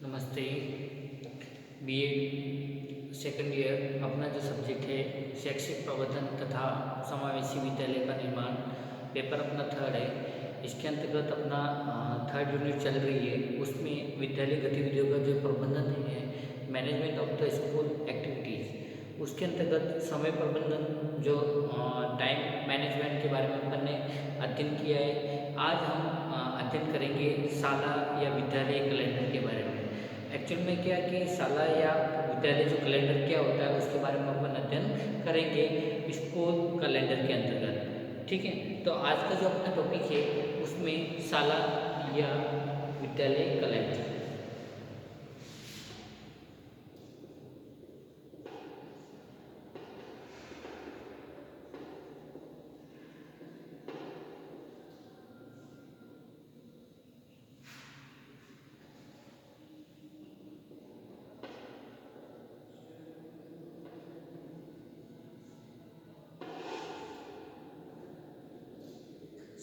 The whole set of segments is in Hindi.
नमस्ते। बीएड सेकंड ईयर अपना जो सब्जेक्ट है शैक्षिक प्रबंधन तथा समावेशी विद्यालय का निर्माण, पेपर अपना थर्ड है। इसके अंतर्गत अपना थर्ड यूनिट चल रही है। उसमें विद्यालय गतिविधियों का जो प्रबंधन है, management of the school activities, उसके अंतर्गत समय प्रबंधन जो टाइम मैनेजमेंट के बारे में अपन ने अध्ययन किया है। आज हम अध्ययन करेंगे शाला या विद्यालय कैलेंडर के बारे में। एक्चुअल में क्या कि शाला या विद्यालय जो कैलेंडर क्या होता है उसके बारे में अपन अध्ययन करेंगे स्कूल कैलेंडर के अंतर्गत। ठीक है, तो आज का जो अपना टॉपिक है उसमें शाला या विद्यालय कैलेंडर।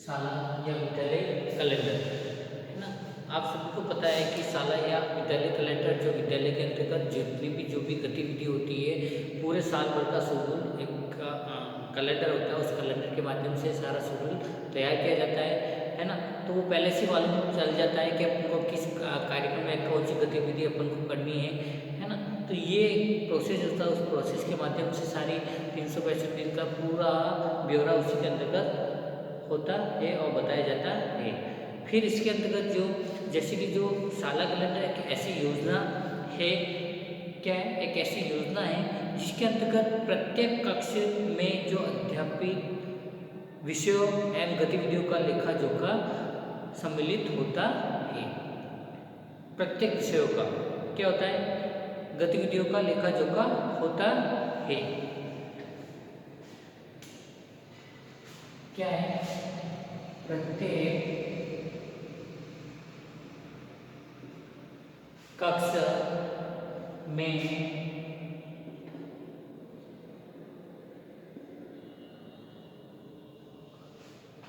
शाला या विद्यालय कैलेंडर है ना। आप सभी को पता है कि शाला या विद्यालय कैलेंडर जो विद्यालय के अंतर्गत जितनी भी जो भी गतिविधि होती है, पूरे साल भर का शेड्यूल एक कैलेंडर होता है। उस कैलेंडर के माध्यम से सारा शेड्यूल तैयार किया जाता है ना। तो वो पहले से मालूम चल जाता है कि अपन को किस कार्यक्रम में कौन सी गतिविधि अपन को करनी है ना। तो ये एक प्रोसेस होता है। उस प्रोसेस के माध्यम से सारी 365 दिन का पूरा ब्यौरा उसी के अंतर्गत होता है और बताया जाता है। फिर इसके अंतर्गत जो जैसे कि जो शाला कैलेंडर एक ऐसी योजना है, क्या है, एक ऐसी योजना है जिसके अंतर्गत प्रत्येक कक्षा में जो अध्यापित विषयों एवं गतिविधियों का लेखा जोखा सम्मिलित होता है। प्रत्येक विषयों का क्या होता है, गतिविधियों का लेखा जोखा होता है। क्या है, प्रत्येक कक्षा में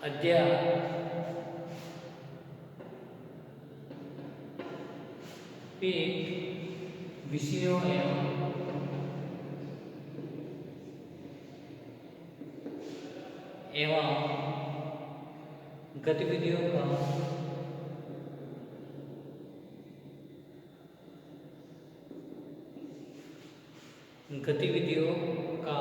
अध्यापित विषयों एवं गतिविधियों का गतिविधियों का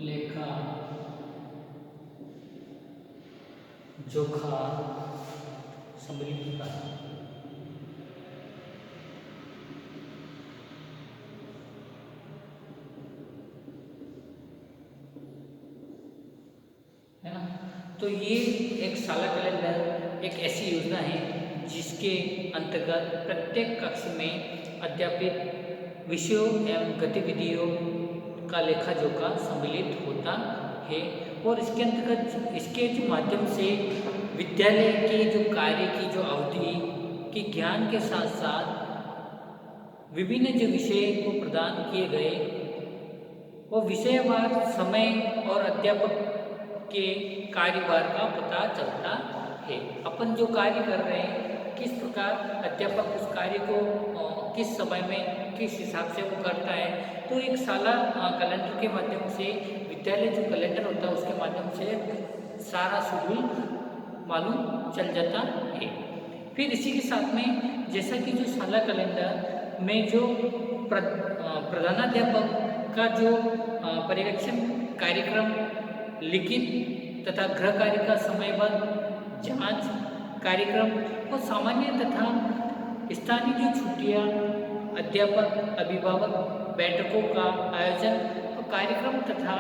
लेखा जोखा सम्मिलित होता है ना। तो ये एक शाला कैलेंडर एक ऐसी योजना है जिसके अंतर्गत प्रत्येक कक्षा में अध्यापित विषयों एवं गतिविधियों का लेखा जोखा सम्मिलित होता है। और इसके अंतर्गत इसके जो माध्यम से विद्यालय के जो कार्य की जो अवधि के ज्ञान के साथ साथ विभिन्न जो विषय को प्रदान किए गए वो विषयवार समय और अध्यापक के कार्यभार का पता चलता है। अपन जो कार्य कर रहे हैं किस प्रकार अध्यापक उस कार्य को किस समय में किस हिसाब से वो करता है। तो एक शाला कैलेंडर के माध्यम से विद्यालय जो कैलेंडर होता है उसके माध्यम से सारा शेड्यूल मालूम चल जाता है। फिर इसी के साथ में जैसा कि जो शाला कैलेंडर में जो प्रधानाध्यापक का जो पर्यवेक्षण कार्यक्रम, लिखित तथा गृह कार्य का समयबद्ध जांच कार्यक्रम और सामान्य तथा स्थानीय जो छुट्टियां, अध्यापक अभिभावक बैठकों का आयोजन और कार्यक्रम तथा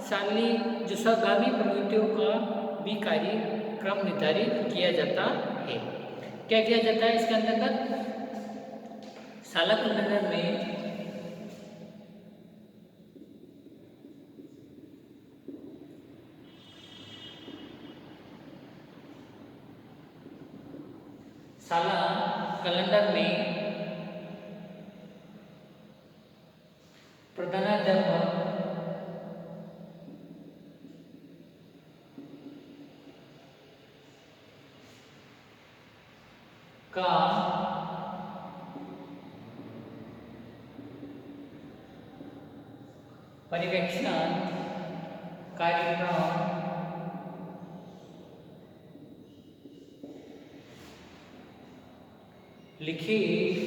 शालेय जो सहगामी प्रवृत्तियों का भी कार्यक्रम निर्धारित किया जाता है। क्या किया जाता है इसके अंतर्गत, शाला कैलेंडर में शाला कैलेंडर में प्रधानाध्यापक का पर्यवेक्षण कार्यक्रम लिखित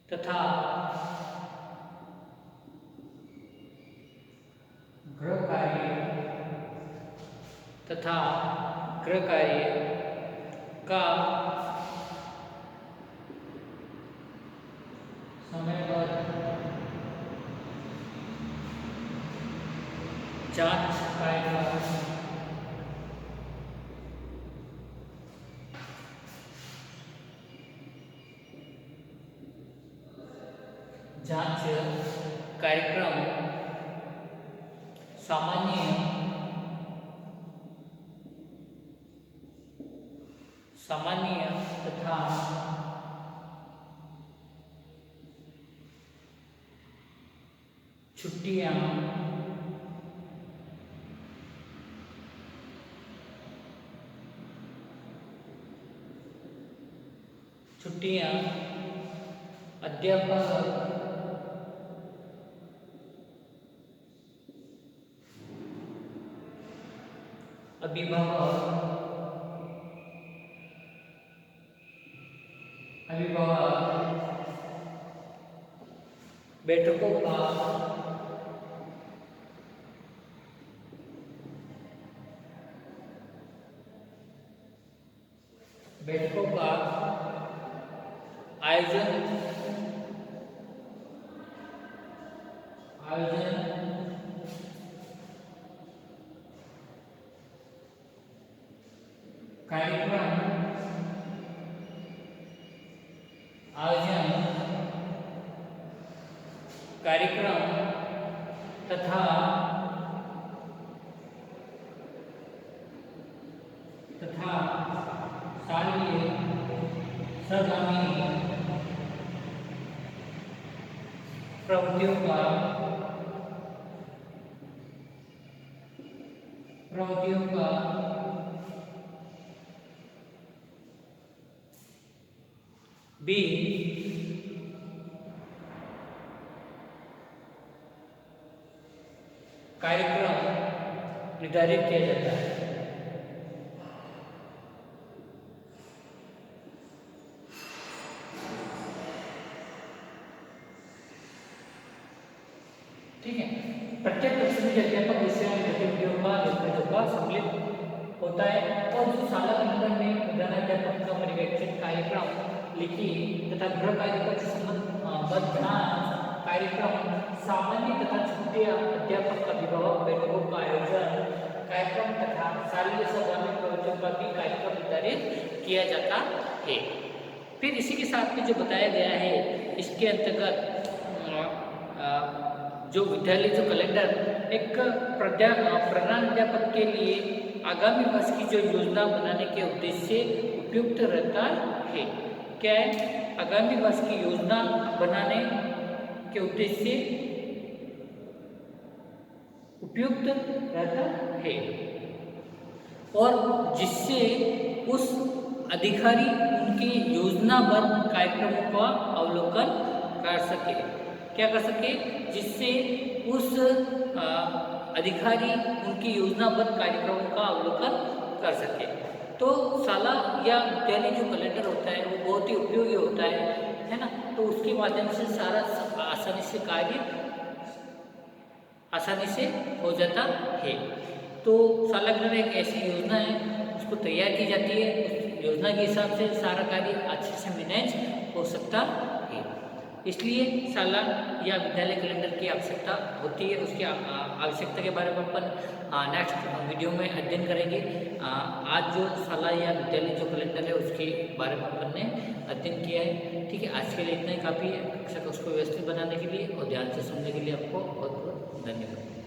तथा गृह कार्य का समयबद्ध जांच कार्यक्रम सामान्य तथा छुट्टियां अध्यापक अभिभावक बैठकों का आयोजन कार्यक्रम तथा शारीरिक सरगर्मी प्रवृत्तियों का भी कार्यक्रम निर्धारित किया जाता है। ठीक है, प्रत्येक कक्षा में अध्यापक विषय गतिविधियों का सम्मिलित होता है और जो शाला कैलेंडर में प्रधानाध्यापक का पर्यवेक्षण कार्यक्रम लिखी तथा गृह कार्य का संबंध कार्यक्रम सामान्य तथा छुट्टियां अध्यापक अभिभावक बैठकों का आयोजन कार्यक्रम तथा शारीरिक सरगर्मी प्रवृत्तियों का भी कार्यक्रम निर्धारित किया जाता है। फिर इसी के साथ में जो बताया गया है इसके अंतर्गत जो विद्यालय जो कैलेंडर एक प्रधानाध्यापक के लिए आगामी वर्ष की जो योजना बनाने के उद्देश्य से उपयुक्त रहता है। क्या है? आगामी वर्ष की योजना बनाने के उद्देश्य से उपयुक्त रहता है और जिससे उस अधिकारी उनके योजनाबद्ध कार्यक्रमों का अवलोकन कर सके। क्या कर सके? जिससे उस अधिकारी उनकी योजनाबद्ध कार्यक्रमों का अवलोकन कर सके। तो शाला या विद्यालय जो कैलेंडर होता है वो बहुत ही उपयोगी होता है ना। तो उसके माध्यम से सारा आसानी से हो जाता है। तो शाला कैलेंडर एक ऐसी योजना है, उसको तैयार की जाती है, उस योजना के हिसाब से सारा कार्य अच्छे से मैनेज हो सकता है। इसलिए शाला या विद्यालय कैलेंडर की आवश्यकता होती है। उसकी आवश्यकता के बारे में अपन नेक्स्ट वीडियो में अध्ययन करेंगे। आज जो शाला या विद्यालय जो कैलेंडर है उसके बारे में अपन ने अध्ययन किया है। ठीक है, आज के लिए इतना ही काफ़ी है। कक्षा को उसको व्यवस्थित बनाने के लिए और ध्यान से सुनने के लिए आपको बहुत बहुत धन्यवाद।